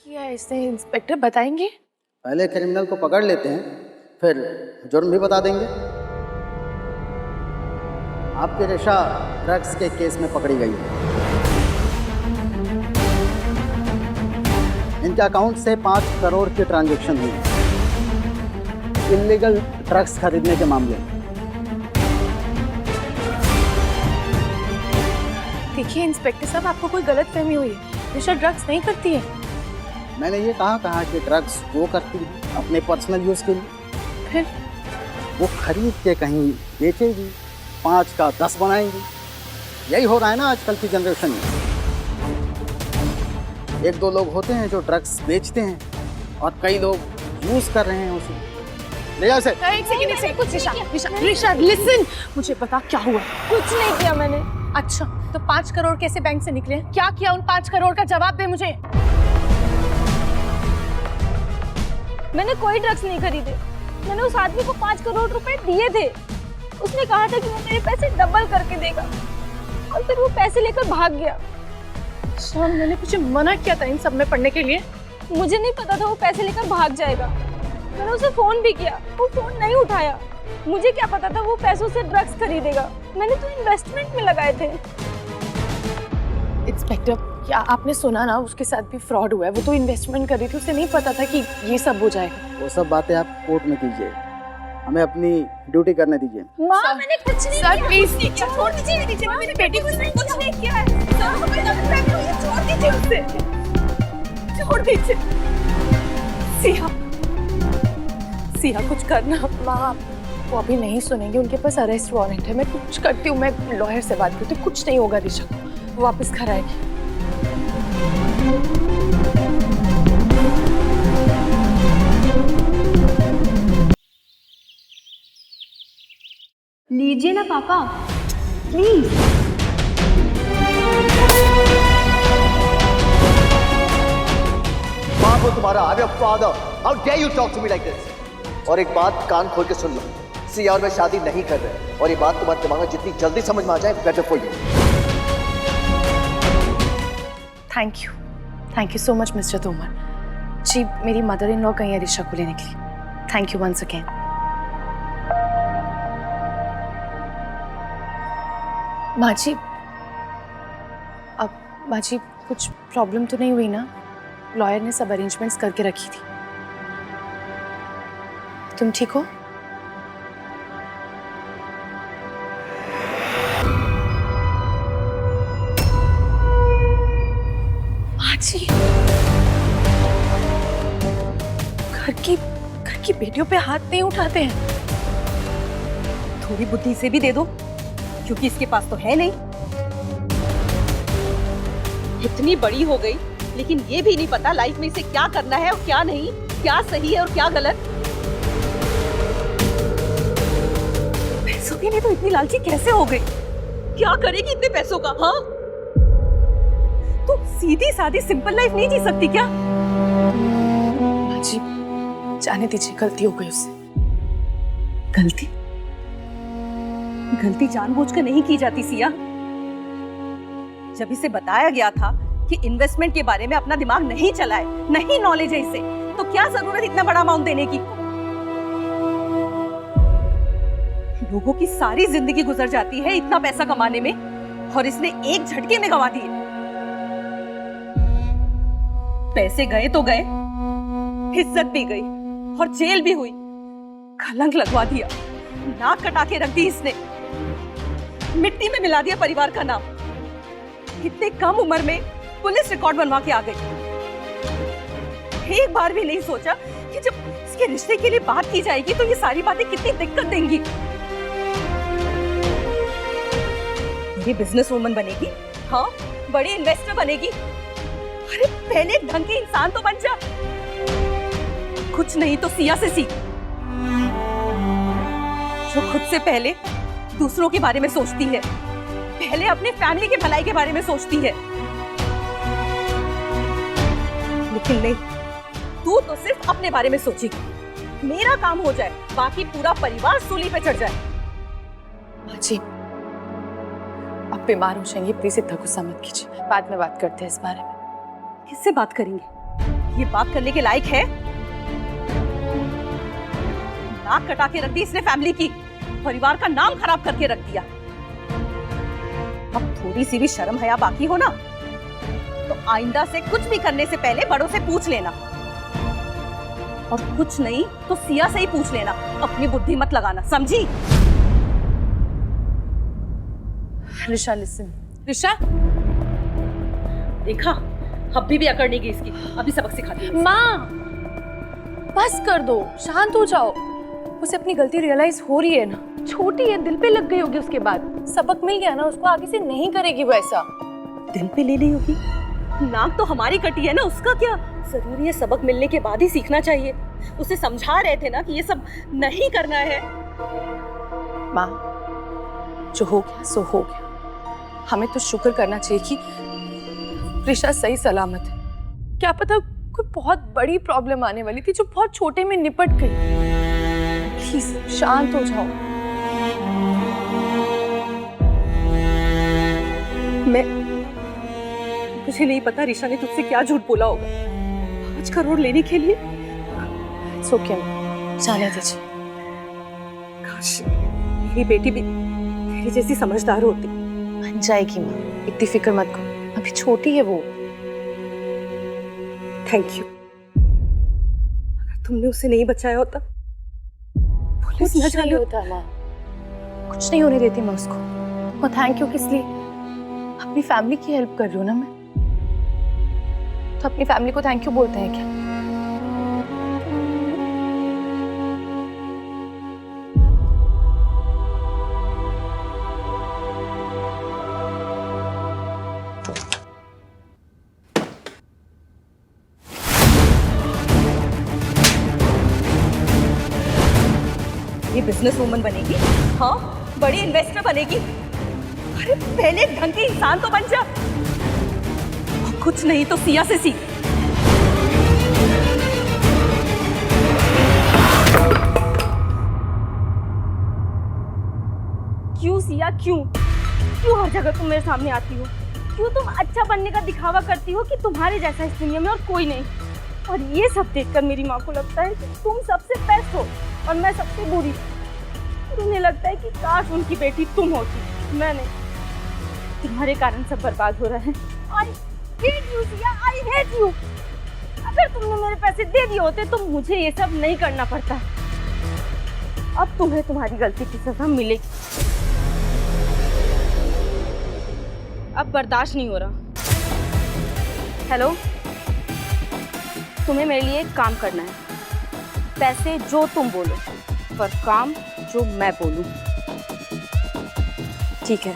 किया है इसने इंस्पेक्टर, बताएंगे? पहले क्रिमिनल को पकड़ लेते हैं, फिर जुर्म भी बता देंगे। आपकी रिशा ड्रग्स के केस में पकड़ी गई है। इनके अकाउंट से 5 करोड़ की ट्रांजैक्शन हुई इल्लीगल ड्रग्स खरीदने के मामले में। देखिए इंस्पेक्टर साहब, आपको कोई गलतफहमी हुई है। रिशा ड्रग्स नहीं करती है। मैंने ये कहा कि ड्रग्स वो करती है अपने पर्सनल यूज़ के लिए, फिर वो खरीद के कहीं बेचेगी, 5 का 10 बनाएंगी। यही हो रहा है ना आजकल की जनरेशन में। 1-2 लोग होते हैं जो ड्रग्स बेचते हैं और कई लोग यूज़ कर रहे हैं उसे। ले जाओ इसे। एक सेकंड, कुछ रिशा लिसन, मुझे बता क्या हुआ। कुछ नहीं किया मैंने। अच्छा, तो 5 करोड़ कैसे बैंक से निकले? क्या किया उन 5 करोड़ का जवाब दे मुझे। मैंने कोई ड्रग्स नहीं खरीदे। मैंने उस आदमी को 5 करोड़ रुपए दिए थे। उसने कहा था कि वो मेरे पैसे डबल करके देगा और फिर वो पैसे लेकर भाग गया। शाम, मैंने कुछ मना किया था इन सब में पढ़ने के लिए। मुझे नहीं पता था वो पैसे लेकर भाग जाएगा। मैंने उसे फोन भी किया, वो फोन नहीं उठाया। मुझे क्या पता था वो पैसों से ड्रग्स खरीदेगा। मैंने तो इन्वेस्टमेंट में लगाए थे। इंस्पेक्टर, क्या आपने सुना ना, उसके साथ भी फ्रॉड हुआ है। वो तो इन्वेस्टमेंट कर रही थी, उसे नहीं पता था कि ये सब हो जाएगा। वो सब बातें आप कोर्ट में कीजिए, हमें अपनी ड्यूटी करने दीजिए। माँ, मैंने कुछ नहीं सर प्लीज किया। छोड़ दीजिए मेरी जगह, मेरी बेटी को कुछ नहीं किया है। सर, हमें गलतफहमी हुई है, छोड़ दीजिए उसे, छोड़ दीजिए। सिया कुछ करना। माँ, वो अभी नहीं सुनेंगे, उनके पास अरेस्ट वारंट है। मैं कुछ करती हूँ, मैं लॉयर से बात करती हूँ। कुछ नहीं होगा रिशा को, वो वापस घर आएगी। लीजिए ना पापा, प्लीज। माँ को तुम्हारा, I'm your father. How dare you talk to me like this? और एक बात कान खोल के सुन लो, सिया और मैं शादी नहीं कर रहे, और ये बात तुम्हारे दिमाग में जितनी जल्दी समझ में आ जाए better for you. Thank you so much mister Tomar ji. मेरी मदर इन लॉ गई है रिशा को लेने के लिए। Thank you once again. माँ जी, कुछ प्रॉब्लम तो नहीं हुई ना? लॉयर ने सब अरेंजमेंट्स करके रखी थी। तुम ठीक हो? माँ जी, घर की बेटियों पे हाथ नहीं उठाते हैं। थोड़ी बुद्धि से भी दे दो, क्योंकि इसके पास तो है नहीं। इतनी बड़ी हो गई, लेकिन ये भी नहीं पता लाइफ में इसे क्या करना है और क्या नहीं, क्या सही है और क्या गलत। पैसों के लिए तो इतनी लालची कैसे हो गई? क्या करेगी इतने पैसों का? हाँ, तो सीधी सादी सिंपल लाइफ नहीं जी सकती क्या? माँ जी, जाने दीजिए, गलती हो गई उससे। गलती जानबूझकर नहीं की जाती सिया। जब इसे बताया गया था कि इन्वेस्टमेंट के बारे में अपना दिमाग नहीं चलाए, नहीं नॉलेज है इसे, तो क्या जरूरत इतना बड़ा अमाउंट देने की? लोगों की सारी जिंदगी गुजर जाती है इतना पैसा कमाने में, और इसने एक झटके में गंवा दिए। पैसे गए तो गए, इज्जत भी गई और जेल भी हुई। कलंक लगवा दिया, नाक कटा के रख दी इसने, मिट्टी में मिला दिया परिवार का नाम। कितने कम उम्र में पुलिस रिकॉर्ड बनवा के आ गई। एक बार भी नहीं सोचा कि जब इसके रिश्ते के लिए बात की जाएगी तो ये सारी बातें कितनी दिक्कत देंगी। बड़ी बिजनेस वूमन बनेगी, हाँ, बड़ी इन्वेस्टर बनेगी। अरे पहले ढंग के इंसान तो बन जा। कुछ नहीं तो सिया से सीख, जो खुद से पहले दूसरों के बारे में सोचती है, पहले अपने फैमिली के भलाई के बारे में सोचती है। लेकिन नहीं, तू तो सिर्फ अपने बारे में सोचेगी। मेरा काम हो जाए, बाकी पूरा परिवार सूली पे चढ़ जाए। माँ जी, आप बीमार हो जाएंगे, प्लीज इतना गुस्सा मत कीजिए। बाद में बात करते हैं इस बारे में। किससे बात करेंगे? ये बात करने के लायक है? नाक कटा के रख दी इसने फैमिली की, परिवार का नाम खराब करके रख दिया। अब थोड़ी सी भी शर्म हया बाकी हो ना तो आइंदा से कुछ भी करने से पहले बड़ों से पूछ लेना, और कुछ नहीं तो सिया से ही पूछ लेना। अपनी बुद्धि मत लगाना, समझी? ऋषा लिसन, ऋषा। देखा, अभी भी अकड़ नहीं गई इसकी, अभी सबक सिखाती है। माँ बस कर दो, शांत हो जाओ। उसे अपनी गलती रियलाइज हो रही है ना, छोटी है, दिल पे लग गई होगी। उसके बाद सबक मिल गया ना उसको, आगे से नहीं करेगी वो ऐसा। दिल पे ले ली होगी? नाक तो हमारी कटी है ना, उसका क्या? जरूरी है सबक मिलने के बाद ही सीखना चाहिए। उसे समझा रहे थे ना कि ये सब नहीं करना है। माँ जो हो गया सो हो गया, हमें तो शुक्र करना चाहिए कि ऋषा सही सलामत है। क्या पता कोई बहुत बड़ी प्रॉब्लम आने वाली थी जो बहुत छोटे में निपट गई। प्लीज शांत हो जाओ। मुझे नहीं पता ऋषा ने तुझसे क्या झूठ बोला होगा 5 करोड़ लेने के लिए। सो क्या जाने दीजिए। काश मेरी बेटी भी तेरी जैसी समझदार होती। बन जाएगी माँ, इतनी फिक्र मत करो, अभी छोटी है वो। Thank you. अगर तुमने उसे नहीं बचाया होता, पुलिस न कुछ नहीं जाने होता माँ, कुछ नहीं होने देती मैं उसको। और थैंक यू किस लिए? अपनी फैमिली की हेल्प कर रही हूँ ना मैं, तो अपनी फैमिली को थैंक यू बोलते हैं क्या? ये बिजनेस वूमन बनेगी, हाँ, बड़ी इन्वेस्टर बनेगी। अरे पहले ढंग के इंसान तो बन जा। और कुछ नहीं तो सिया से सीख। क्यों सिया, क्यों क्यों हर जगह तुम मेरे सामने आती हो? क्यों तुम अच्छा बनने का दिखावा करती हो कि तुम्हारे जैसा इस दुनिया में और कोई नहीं? और ये सब देखकर मेरी माँ को लगता है कि तुम सबसे बेस्ट हो और मैं सबसे बुरी। और उन्हें लगता है कि काश उनकी बेटी तुम होती, मैं नहीं। तुम्हारे कारण सब बर्बाद हो रहा है। I hate you, Siya, I hate you। अगर तुमने मेरे पैसे दे दिए होते तो मुझे ये सब नहीं करना पड़ता। अब तुम्हें तुम्हारी गलती की सजा मिलेगी। अब बर्दाश्त नहीं हो रहा। हेलो, तुम्हें मेरे लिए एक काम करना है। पैसे जो तुम बोलो, पर काम जो मैं बोलूं। ठीक है।